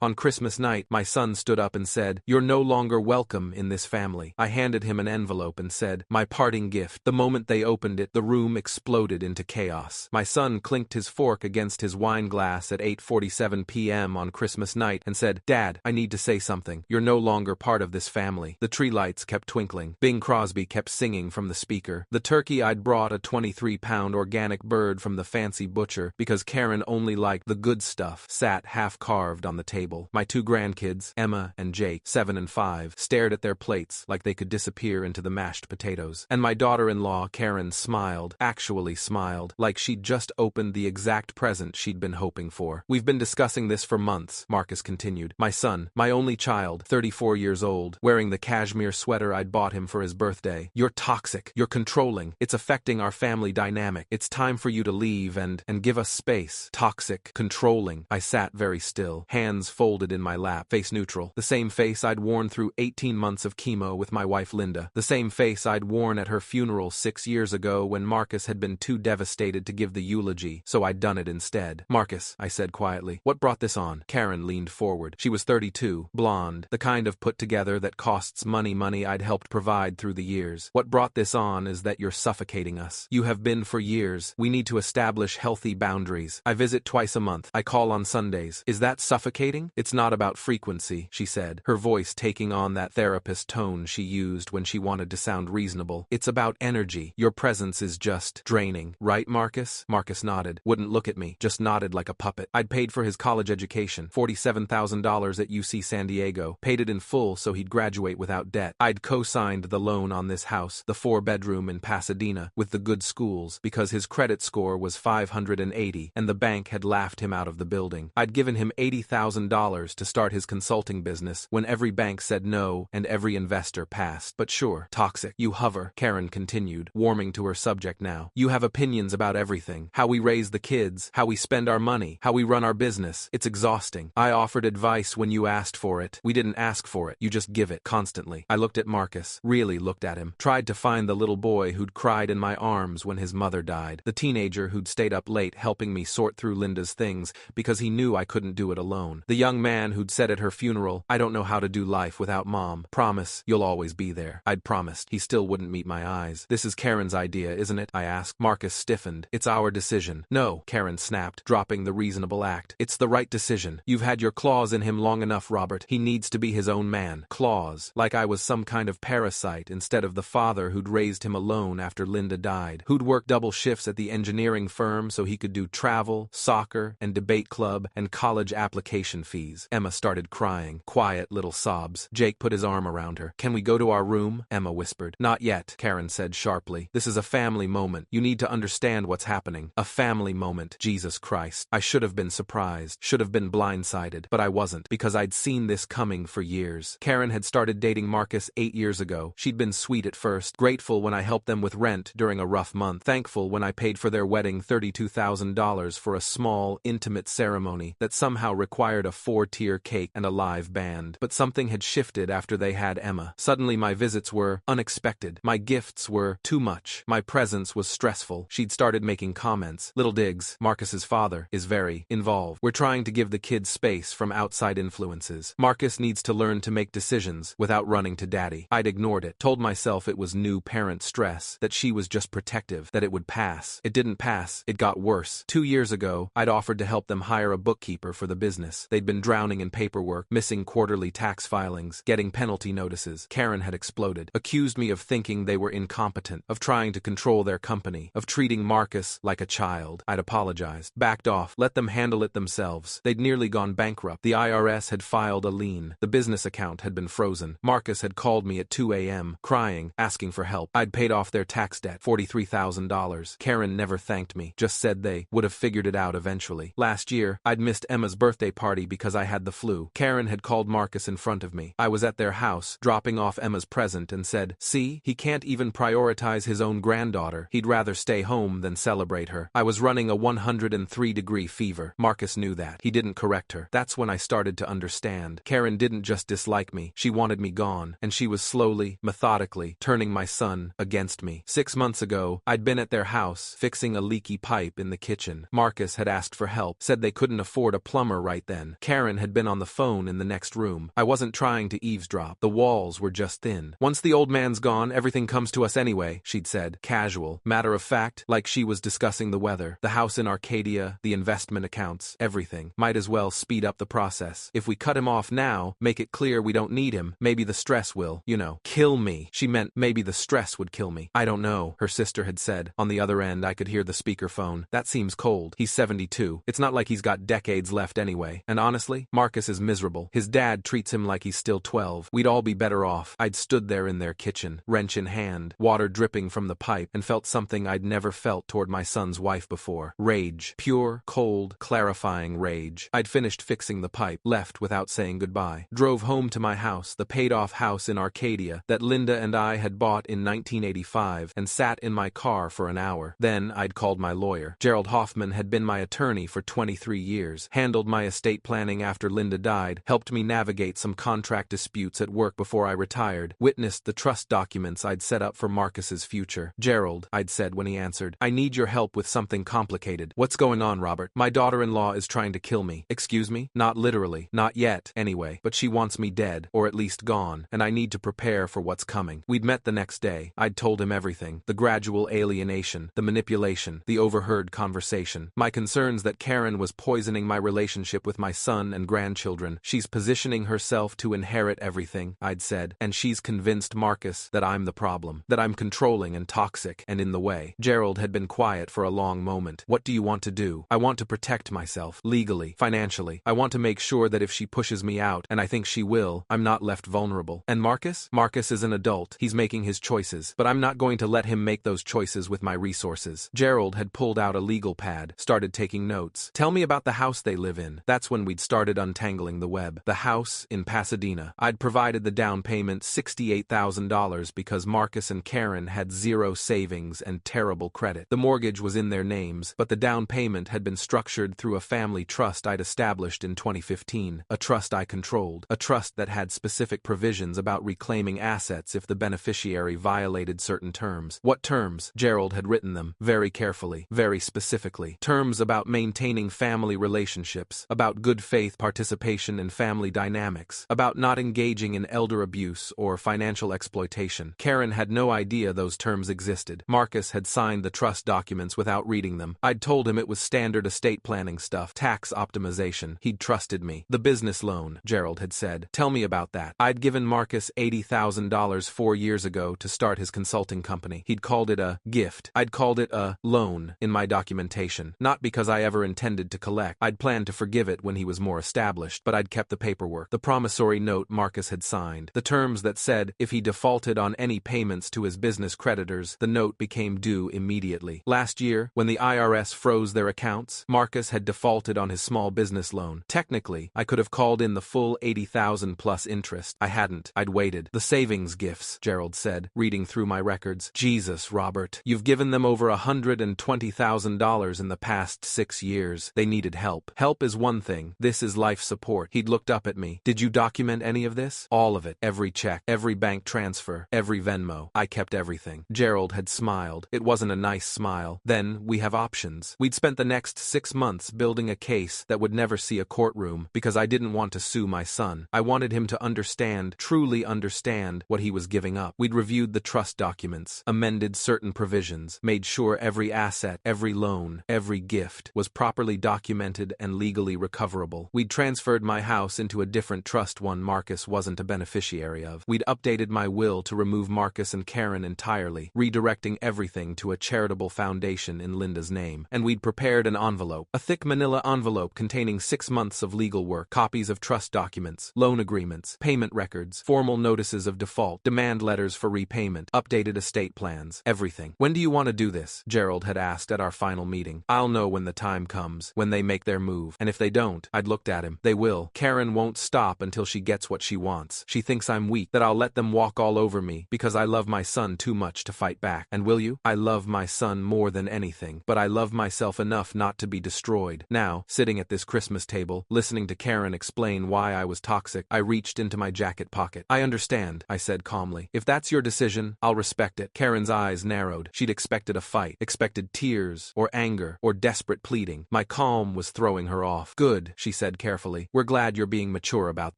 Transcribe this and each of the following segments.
On Christmas night, my son stood up and said, "You're no longer welcome in this family." I handed him an envelope and said, "My parting gift." The moment they opened it, the room exploded into chaos. My son clinked his fork against his wine glass at 8:47 p.m. on Christmas night and said, "Dad, I need to say something. You're no longer part of this family." The tree lights kept twinkling. Bing Crosby kept singing from the speaker. The turkey I'd brought, a 23-pound organic bird from the fancy butcher, because Karen only liked the good stuff, sat half-carved on the table. My two grandkids, Emma and Jake, 7 and 5, stared at their plates like they could disappear into the mashed potatoes. And my daughter-in-law, Karen, smiled, actually smiled, like she'd just opened the exact present she'd been hoping for. "We've been discussing this for months," Marcus continued. "My son, my only child, 34 years old, wearing the cashmere sweater I'd bought him for his birthday. You're toxic. You're controlling. It's affecting our family dynamic. It's time for you to leave and give us space." Toxic, controlling. I sat very still, hands folded in my lap, face neutral. The same face I'd worn through 18 months of chemo with my wife Linda. The same face I'd worn at her funeral 6 years ago when Marcus had been too devastated to give the eulogy, so I'd done it instead. "Marcus," I said quietly, "what brought this on?" Karen leaned forward. She was 32, blonde, the kind of put-together that costs money I'd helped provide through the years. "What brought this on is that you're suffocating us. You have been for years. We need to establish healthy boundaries. I visit twice a month. I call on Sundays. Is that suffocating?" "It's not about frequency," she said, her voice taking on that therapist tone she used when she wanted to sound reasonable. "It's about energy. Your presence is just draining. Right, Marcus?" Marcus nodded, wouldn't look at me, just nodded like a puppet. I'd paid for his college education, $47,000 at UC San Diego, paid it in full so he'd graduate without debt. I'd co-signed the loan on this house, the 4-bedroom in Pasadena, with the good schools, because his credit score was 580, and the bank had laughed him out of the building. I'd given him $80,000 to start his consulting business when every bank said no and every investor passed. "But sure, toxic. You hover," Karen continued, warming to her subject now. "You have opinions about everything. How we raise the kids, how we spend our money, how we run our business. It's exhausting. I offered advice when you asked for it. We didn't ask for it. You just give it constantly." I looked at Marcus, really looked at him, tried to find the little boy who'd cried in my arms when his mother died, the teenager who'd stayed up late helping me sort through Linda's things because he knew I couldn't do it alone, the young man who'd said at her funeral, "I don't know how to do life without Mom. Promise, you'll always be there." I'd promised. He still wouldn't meet my eyes. "This is Karen's idea, isn't it?" I asked. Marcus stiffened. "It's our decision." "No," Karen snapped, dropping the reasonable act. "It's the right decision. You've had your claws in him long enough, Robert. He needs to be his own man." Claws. Like I was some kind of parasite instead of the father who'd raised him alone after Linda died, who'd worked double shifts at the engineering firm so he could do travel, soccer, and debate club, and college application fees. Emma started crying, quiet little sobs. Jake put his arm around her. "Can we go to our room?" Emma whispered. "Not yet," Karen said sharply. "This is a family moment. You need to understand what's happening." A family moment. Jesus Christ. I should have been surprised, should have been blindsided, but I wasn't, because I'd seen this coming for years. Karen had started dating Marcus 8 years ago. She'd been sweet at first, grateful when I helped them with rent during a rough month, thankful when I paid for their wedding $32,000 for a small, intimate ceremony that somehow required a 4-tier cake and a live band. But something had shifted after they had Emma. Suddenly my visits were unexpected. My gifts were too much. My presence was stressful. She'd started making comments, little digs. Marcus's father is very involved. "We're trying to give the kids space from outside influences. Marcus needs to learn to make decisions without running to daddy." I'd ignored it, told myself it was new parent stress, that she was just protective, that it would pass. It didn't pass. It got worse. 2 years ago, I'd offered to help them hire a bookkeeper for the business. They'd been drowning in paperwork, missing quarterly tax filings, getting penalty notices. Karen had exploded, accused me of thinking they were incompetent, of trying to control their company, of treating Marcus like a child. I'd apologized, backed off, let them handle it themselves. They'd nearly gone bankrupt. The IRS had filed a lien. The business account had been frozen. Marcus had called me at 2 a.m., crying, asking for help. I'd paid off their tax debt, $43,000. Karen never thanked me, just said they would have figured it out eventually. Last year, I'd missed Emma's birthday party because I had the flu. Karen had called Marcus in front of me. I was at their house, dropping off Emma's present, and said, "See, he can't even prioritize his own granddaughter. He'd rather stay home than celebrate her." I was running a 103-degree fever. Marcus knew that. He didn't correct her. That's when I started to understand. Karen didn't just dislike me. She wanted me gone, and she was slowly, methodically, turning my son against me. 6 months ago, I'd been at their house, fixing a leaky pipe in the kitchen. Marcus had asked for help, said they couldn't afford a plumber right then. Karen Karen had been on the phone in the next room. I wasn't trying to eavesdrop. The walls were just thin. Once the old man's gone, everything comes to us anyway, she'd said, casual, matter of fact, like she was discussing the weather, the house in Arcadia, the investment accounts, everything. Might as well speed up the process. If we cut him off now, make it clear we don't need him, maybe the stress will, kill me. She meant maybe the stress would kill me. I don't know, her sister had said. On the other end, I could hear the speakerphone. That seems cold. He's 72. It's not like he's got decades left anyway. And honestly, Marcus is miserable. His dad treats him like he's still 12. We'd all be better off. I'd stood there in their kitchen, wrench in hand, water dripping from the pipe, and felt something I'd never felt toward my son's wife before. Rage. Pure, cold, clarifying rage. I'd finished fixing the pipe, left without saying goodbye. Drove home to my house, the paid-off house in Arcadia that Linda and I had bought in 1985, and sat in my car for an hour. Then I'd called my lawyer. Gerald Hoffman had been my attorney for 23 years, handled my estate planning after Linda died, helped me navigate some contract disputes at work before I retired, witnessed the trust documents I'd set up for Marcus's future. Gerald, I'd said when he answered, I need your help with something complicated. What's going on, Robert? My daughter-in-law is trying to kill me. Excuse me? Not literally. Not yet, anyway. But she wants me dead, or at least gone, and I need to prepare for what's coming. We'd met the next day. I'd told him everything. The gradual alienation, the manipulation, the overheard conversation. My concerns that Karen was poisoning my relationship with my son and grandchildren. She's positioning herself to inherit everything, I'd said, and she's convinced Marcus that I'm the problem, that I'm controlling and toxic and in the way. Gerald had been quiet for a long moment. What do you want to do? I want to protect myself, legally, financially. I want to make sure that if she pushes me out, and I think she will, I'm not left vulnerable. And Marcus? Marcus is an adult. He's making his choices, but I'm not going to let him make those choices with my resources. Gerald had pulled out a legal pad, started taking notes. Tell me about the house they live in. That's when we'd started untangling the web. The house in Pasadena. I'd provided the down payment $68,000 because Marcus and Karen had zero savings and terrible credit. The mortgage was in their names, but the down payment had been structured through a family trust I'd established in 2015. A trust I controlled. A trust that had specific provisions about reclaiming assets if the beneficiary violated certain terms. What terms? Gerald had written them, very carefully, very specifically. Terms about maintaining family relationships, about good faith participation in family dynamics, about not engaging in elder abuse or financial exploitation. Karen had no idea those terms existed. Marcus had signed the trust documents without reading them. I'd told him it was standard estate planning stuff, tax optimization. He'd trusted me. The business loan, Gerald had said. Tell me about that. I'd given Marcus $80,000 4 years ago to start his consulting company. He'd called it a gift. I'd called it a loan in my documentation. Not because I ever intended to collect. I'd planned to forgive it when he was more established, but I'd kept the paperwork. The promissory note Marcus had signed. The terms that said if he defaulted on any payments to his business creditors, the note became due immediately. Last year, when the IRS froze their accounts, Marcus had defaulted on his small business loan. Technically, I could have called in the full $80,000 plus interest. I hadn't. I'd waited. The savings gifts, Gerald said, reading through my records. Jesus, Robert. You've given them over $120,000 in the past 6 years. They needed help. Help is one thing. This is life support. He'd looked up at me. Did you document any of this? All of it. Every check, every bank transfer, every Venmo. I kept everything. Gerald had smiled. It wasn't a nice smile. Then, we have options. We'd spent the next 6 months building a case that would never see a courtroom because I didn't want to sue my son. I wanted him to understand, truly understand, what he was giving up. We'd reviewed the trust documents, amended certain provisions, made sure every asset, every loan, every gift was properly documented and legally recoverable. We'd transferred my house into a different trust one Marcus wasn't a beneficiary of. We'd updated my will to remove Marcus and Karen entirely, redirecting everything to a charitable foundation in Linda's name. And we'd prepared an envelope, a thick manila envelope containing 6 months of legal work, copies of trust documents, loan agreements, payment records, formal notices of default, demand letters for repayment, updated estate plans, everything. When do you want to do this? Gerald had asked at our final meeting. I'll know when the time comes, when they make their move. And if they don't, I'd looked at him. They will. Karen won't stop until she gets what she wants. She thinks I'm weak, that I'll let them walk all over me because I love my son too much to fight back. And will you? I love my son more than anything, but I love myself enough not to be destroyed. Now, sitting at this Christmas table, listening to Karen explain why I was toxic, I reached into my jacket pocket. I understand, I said calmly. If that's your decision, I'll respect it. Karen's eyes narrowed. She'd expected a fight, expected tears, or anger, or desperate pleading. My calm was throwing her off. Good, she said carefully. We're glad you're being mature about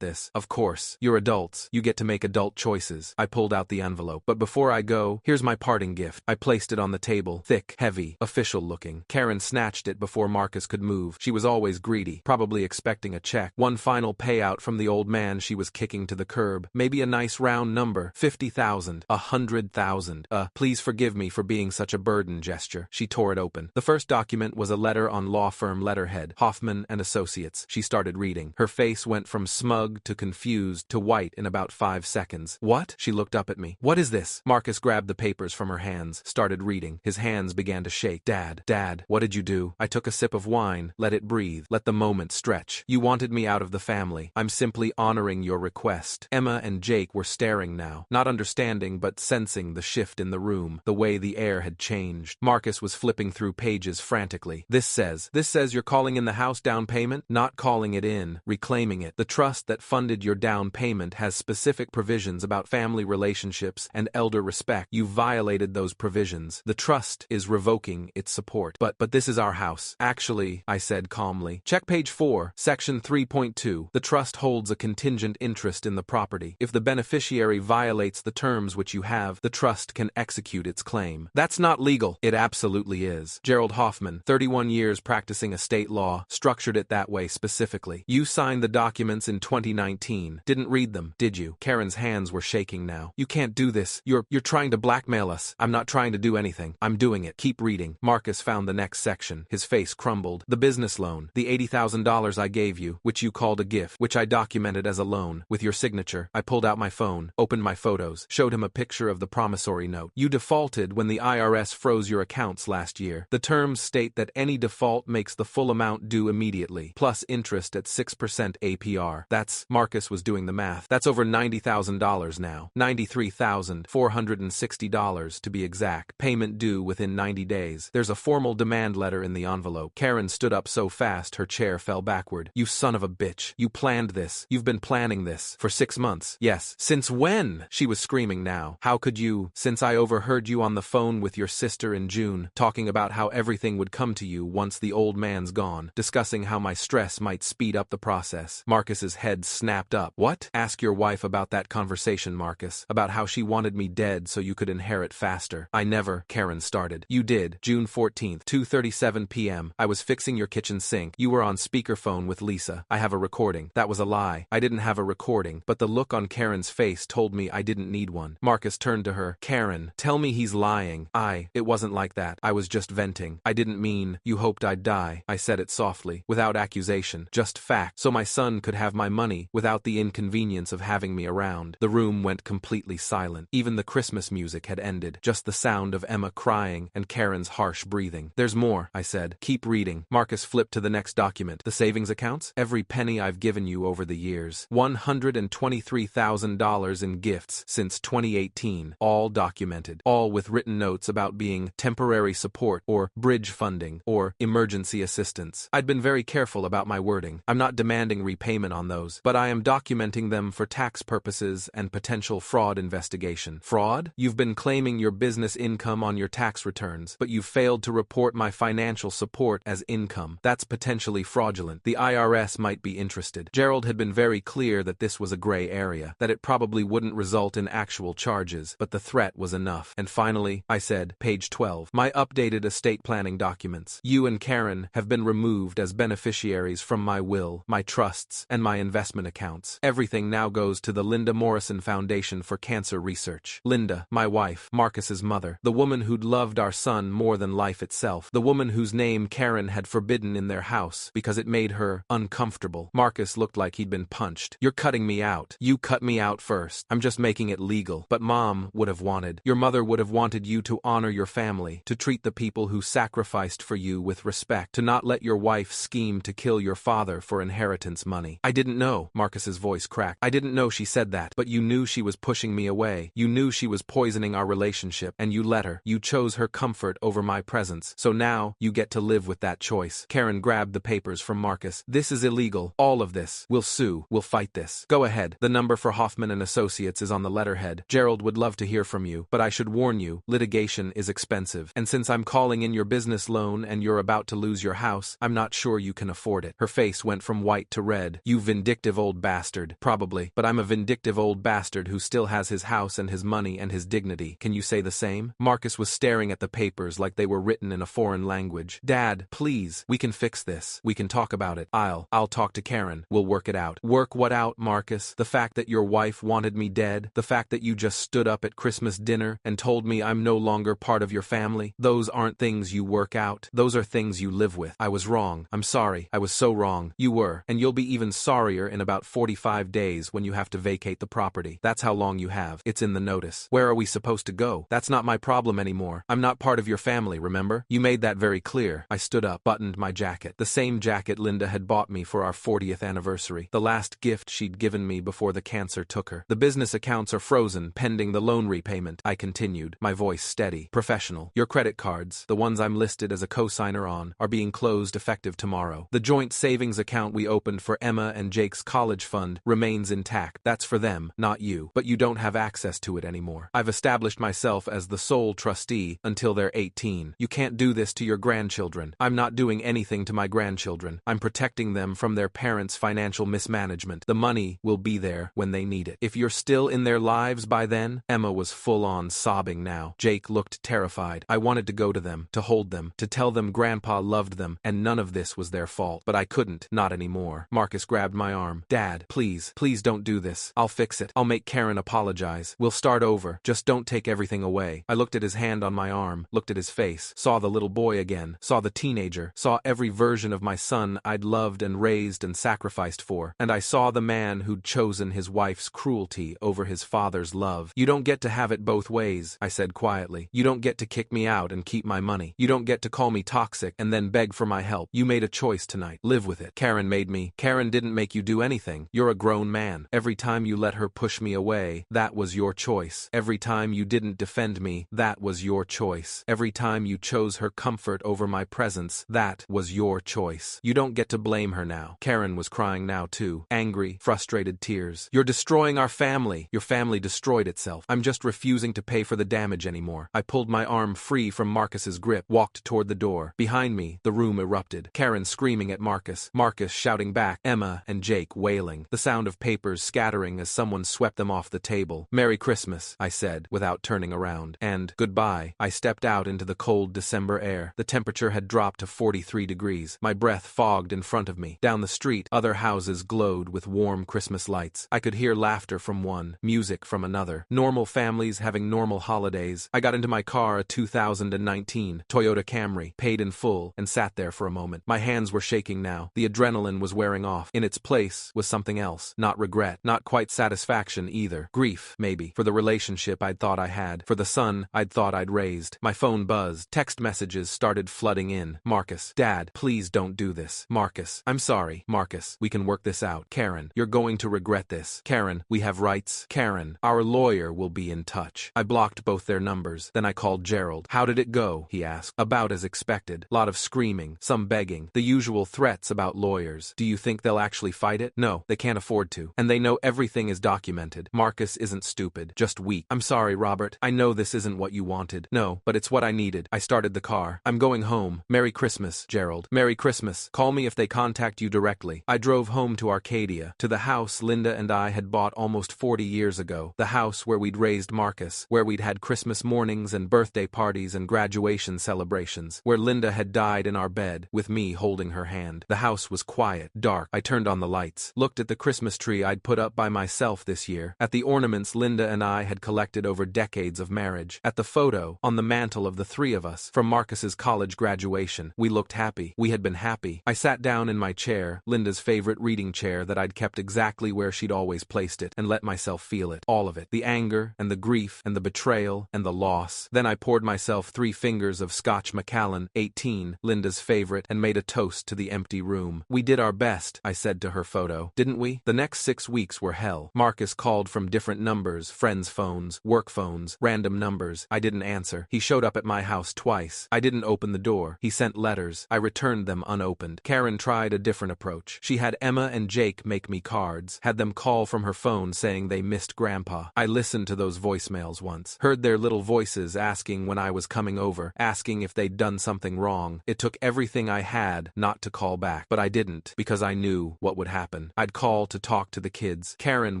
this. Of course, you're adults. You get to make adult choices. I pulled out the envelope. But before I go, here's my parting gift. I placed it on the table. Thick, heavy, official looking. Karen snatched it before Marcus could move. She was always greedy, probably expecting a check. One final payout from the old man she was kicking to the curb. Maybe a nice round number. 50,000. 100,000. Please forgive me for being such a burden gesture. She tore it open. The first document was a letter on law firm letterhead. Hoffman and Associates. She started reading. Her face went from smug to confused to white in about 5 seconds. What? She looked up at me. What is this? Marcus grabbed the papers from her hands, started reading. His hands began to shake. Dad, what did you do? I took a sip of wine. Let it breathe. Let the moment stretch. You wanted me out of the family. I'm simply honoring your request. Emma and Jake were staring now, not understanding but sensing the shift in the room, the way the air had changed. Marcus was flipping through pages frantically. This says you're calling in the house down payment? Not calling it in, reclaiming it. The trust that funded your down payment has specific provisions about family relationships and elder respect. You violated those provisions. The trust is revoking its support. But this is our house. Actually, I said calmly. Check page 4, section 3.2. The trust holds a contingent interest in the property. If the beneficiary violates the terms which you have, the trust can execute its claim. That's not legal. It absolutely is. Gerald Hoffman, 31 years practicing estate law, structured it that way specifically. You signed the documents in 2019. Didn't read them, did you? Karen's hands were shaking now. You can't do this. You're trying to blackmail us. I'm not trying to do anything. I'm doing it. Keep reading. Marcus found the next section. His face crumbled. The business loan. The $80,000 I gave you, which you called a gift, which I documented as a loan, with your signature. I pulled out my phone, opened my photos, showed him a picture of the promissory note. You defaulted when the IRS froze your accounts last year. The terms state that any default makes the full amount due immediately, plus interest at 6% APR. Marcus was doing the math. That's over $90,000 now. $93,460 to be exact. Payment due within 90 days. There's a formal demand letter in the envelope. Karen stood up so fast her chair fell backward. You son of a bitch. You planned this. You've been planning this for 6 months. Yes. Since when? She was screaming now. How could you? Since I overheard you on the phone with your sister in June, talking about how everything would come to you once the old man's gone, discussing how my stress might speed up the process. Marcus's head snapped up. What? Ask your wife about that conversation, Marcus. About how she wanted me dead so you could inherit faster. I never, Karen started. You did. June 14th, 2:37 p.m. I was fixing your kitchen sink. You were on speakerphone with Lisa. I have a recording. That was a lie. I didn't have a recording, but the look on Karen's face told me I didn't need one. Marcus turned to her. Karen, tell me he's lying. It wasn't like that. I was just venting. I didn't mean, you hoped I'd die. I said it softly, without accusation, just fact, so my son could have my money without the inconvenience of having me around. The room went completely silent. Even the Christmas music had ended. Just the sound of Emma crying and Karen's harsh breathing. There's more, I said. Keep reading. Marcus flipped to the next document. The savings accounts? Every penny I've given you over the years. $123,000 in gifts since 2018. All documented. All with written notes about being temporary support or bridge funding or emergency assistance. I'd been very careful about my wording. I'm not demanding repayment on those, but I am documenting them for tax purposes and potential fraud investigation. Fraud? You've been claiming your business income on your tax returns, but you've failed to report my financial support as income. That's potentially fraudulent. The IRS might be interested. Gerald had been very clear that this was a gray area, that it probably wouldn't result in actual charges, but the threat was enough. And finally, I said, page 12, my updated estate planning documents. You and Karen have been removed as beneficiaries from my will, my trusts, and my investment accounts. Everything now goes to the Linda Morrison Foundation for Cancer Research. Linda, my wife, Marcus's mother, the woman who'd loved our son more than life itself, the woman whose name Karen had forbidden in their house because it made her uncomfortable. Marcus looked like he'd been punched. You're cutting me out. You cut me out first. I'm just making it legal. But Mom would have wanted, your mother would have wanted you to honor your family, to treat the people who sacrificed for you with respect, to not let your wife scheme to kill your father for inheritance money. I didn't know, Marcus's voice cracked. I didn't know she said that, but you knew she was pushing me away. You knew she was poisoning our relationship, and you let her. You chose her comfort over my presence. So now, you get to live with that choice. Karen grabbed the papers from Marcus. This is illegal. All of this. We'll sue. We'll fight this. Go ahead. The number for Hoffman and Associates is on the letterhead. Gerald would love to hear from you, but I should warn you, litigation is expensive. And since I'm calling in your business loan and you're about to lose your house, I'm not sure you can afford it. Her Her face went from white to red. You vindictive old bastard. Probably, but I'm a vindictive old bastard who still has his house and his money and his dignity. Can you say the same? Marcus was staring at the papers like they were written in a foreign language. Dad, please, we can fix this. We can talk about it. I'll talk to Karen. We'll work it out. Work what out, Marcus? The fact that your wife wanted me dead? The fact that you just stood up at Christmas dinner and told me I'm no longer part of your family? Those aren't things you work out. Those are things you live with. I was wrong. I'm sorry. I was so wrong. You were. And you'll be even sorrier in about 45 days when you have to vacate the property. That's how long you have. It's in the notice. Where are we supposed to go? That's not my problem anymore. I'm not part of your family, remember? You made that very clear. I stood up, buttoned my jacket. The same jacket Linda had bought me for our 40th anniversary. The last gift she'd given me before the cancer took her. The business accounts are frozen, pending the loan repayment, I continued, my voice steady. Professional. Your credit cards, the ones I'm listed as a co-signer on, are being closed effective tomorrow. The joint savings account we opened for Emma and Jake's college fund remains intact. That's for them, not you. But you don't have access to it anymore. I've established myself as the sole trustee until they're 18. You can't do this to your grandchildren. I'm not doing anything to my grandchildren. I'm protecting them from their parents' financial mismanagement. The money will be there when they need it. If you're still in their lives by then, Emma was full-on sobbing now. Jake looked terrified. I wanted to go to them, to hold them, to tell them Grandpa loved them, and none of this was their fault. But I couldn't, not anymore. Marcus grabbed my arm. Dad, please don't do this. I'll fix it. I'll make Karen apologize. We'll start over. Just don't take everything away. I looked at his hand on my arm, looked at his face, saw the little boy again, saw the teenager, saw every version of my son I'd loved and raised and sacrificed for, and I saw the man who'd chosen his wife's cruelty over his father's love. You don't get to have it both ways, I said quietly. You don't get to kick me out and keep my money. You don't get to call me toxic and then beg for my help. You made a choice tonight. Live with it. Karen made me. Karen didn't make you do anything. You're a grown man. Every time you let her push me away, that was your choice. Every time you didn't defend me, that was your choice. Every time you chose her comfort over my presence, that was your choice. You don't get to blame her now. Karen was crying now too. Angry, frustrated tears. You're destroying our family. Your family destroyed itself. I'm just refusing to pay for the damage anymore. I pulled my arm free from Marcus's grip, walked toward the door. Behind me, the room erupted. Karen screaming at Marcus, Marcus shouting back, Emma and Jake wailing. The sound of papers scattering as someone swept them off the table. Merry Christmas, I said, without turning around. And goodbye. I stepped out into the cold December air. The temperature had dropped to 43 degrees. My breath fogged in front of me. Down the street, other houses glowed with warm Christmas lights. I could hear laughter from one, music from another. Normal families having normal holidays. I got into my car, a 2019 Toyota Camry, paid in full, and sat there for a moment. My hands were shaking now. The adrenaline was wearing off. In its place was something else. Not regret. Not quite satisfaction either. Grief, maybe. For the relationship I'd thought I had. For the son I'd thought I'd raised. My phone buzzed. Text messages started flooding in. Marcus. Dad, please don't do this. Marcus. I'm sorry. Marcus. We can work this out. Karen. You're going to regret this. Karen. We have rights. Karen. Our lawyer will be in touch. I blocked both their numbers. Then I called Gerald. How did it go? He asked. About as expected. Lot of screaming. Some begging. The usual threats about lawyers. Do you think they'll actually fight it? No. They can't afford to. And they know everything is documented. Marcus isn't stupid. Just weak. I'm sorry, Robert. I know this isn't what you wanted. No, but it's what I needed. I started the car. I'm going home. Merry Christmas, Gerald. Merry Christmas. Call me if they contact you directly. I drove home to Arcadia, to the house Linda and I had bought almost 40 years ago. The house where we'd raised Marcus, where we'd had Christmas mornings and birthday parties and graduation celebrations, where Linda had died in our bed, with me holding her hand. The house was quiet, dark. I turned on the lights, looked at the Christmas tree I'd put up by myself this year, at the ornaments Linda and I had collected over decades of marriage, at the photo on the mantle of the three of us from Marcus's college graduation. We looked happy. We had been happy. I sat down in my chair, Linda's favorite reading chair that I'd kept exactly where she'd always placed it, and let myself feel it. All of it. The anger, and the grief, and the betrayal, and the loss. Then I poured myself 3 fingers of Scotch Macallan, 18, Linda's favorite, and made a toast to the empty room. We did our best, I said to her photo. Didn't we? The next 6 weeks were hell. Marcus called from different numbers, friends' phones, work phones, random numbers. I didn't answer. He showed up at my house twice. I didn't open the door. He sent letters. I returned them unopened. Karen tried a different approach. She had Emma and Jake make me cards, had them call from her phone saying they missed Grandpa. I listened to those voicemails once, heard their little voices asking when I was coming over, asking if they'd done something wrong. It took everything I had not to call back. back, but I didn't, because I knew what would happen. I'd call to talk to the kids. Karen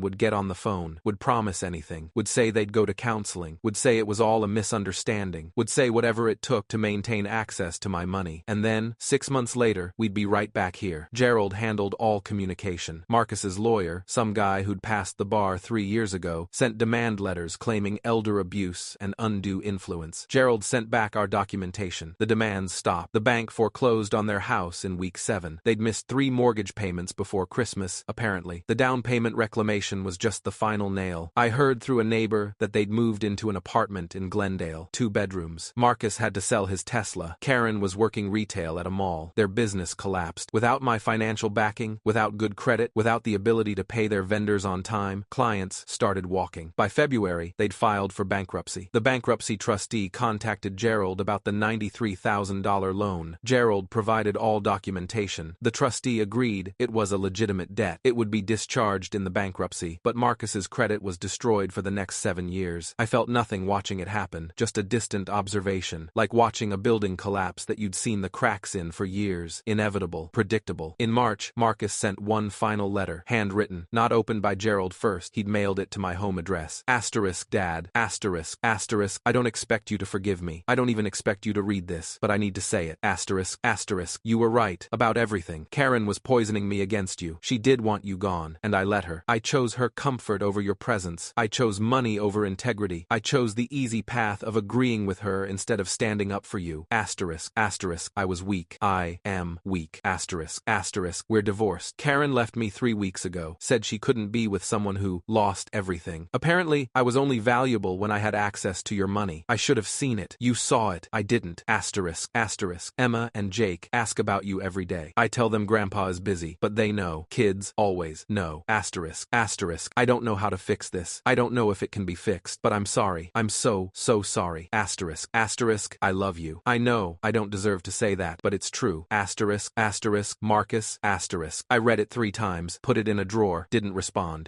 would get on the phone, would promise anything, would say they'd go to counseling, would say it was all a misunderstanding, would say whatever it took to maintain access to my money. And then, 6 months later, we'd be right back here. Gerald handled all communication. Marcus's lawyer, some guy who'd passed the bar 3 years ago, sent demand letters claiming elder abuse and undue influence. Gerald sent back our documentation. The demands stopped. The bank foreclosed on their house in week 7. They'd missed 3 mortgage payments before Christmas, apparently. The down payment reclamation was just the final nail. I heard through a neighbor that they'd moved into an apartment in Glendale, 2 bedrooms. Marcus had to sell his Tesla. Karen was working retail at a mall. Their business collapsed. Without my financial backing, without good credit, without the ability to pay their vendors on time, clients started walking. By February, they'd filed for bankruptcy. The bankruptcy trustee contacted Gerald about the $93,000 loan. Gerald provided all documentation. The trustee agreed it was a legitimate debt. It would be discharged in the bankruptcy, but Marcus's credit was destroyed for the next 7 years. I felt nothing watching it happen, just a distant observation, like watching a building collapse that you'd seen the cracks in for years. Inevitable, predictable. In March, Marcus sent one final letter, handwritten, not opened by Gerald first. He'd mailed it to my home address. Asterisk, Dad. Asterisk. Asterisk. I don't expect you to forgive me. I don't even expect you to read this, but I need to say it. Asterisk. Asterisk. You were right about everything. Karen was poisoning me against you. She did want you gone, and I let her. I chose her comfort over your presence. I chose money over integrity. I chose the easy path of agreeing with her instead of standing up for you. Asterisk. Asterisk. I was weak. I am weak. Asterisk. Asterisk. We're divorced. Karen left me 3 weeks ago. Said she couldn't be with someone who lost everything. Apparently, I was only valuable when I had access to your money. I should have seen it. You saw it. I didn't. Asterisk. Asterisk. Emma and Jake ask about you every day. I tell them Grandpa is busy, but they know. Kids always know. Asterisk. Asterisk. I don't know how to fix this. I don't know if it can be fixed, but I'm sorry. I'm so sorry. Asterisk. Asterisk. I love you. I know I don't deserve to say that, but it's true. Asterisk. Asterisk. Marcus. Asterisk. I read it 3 times, put it in a drawer, didn't respond.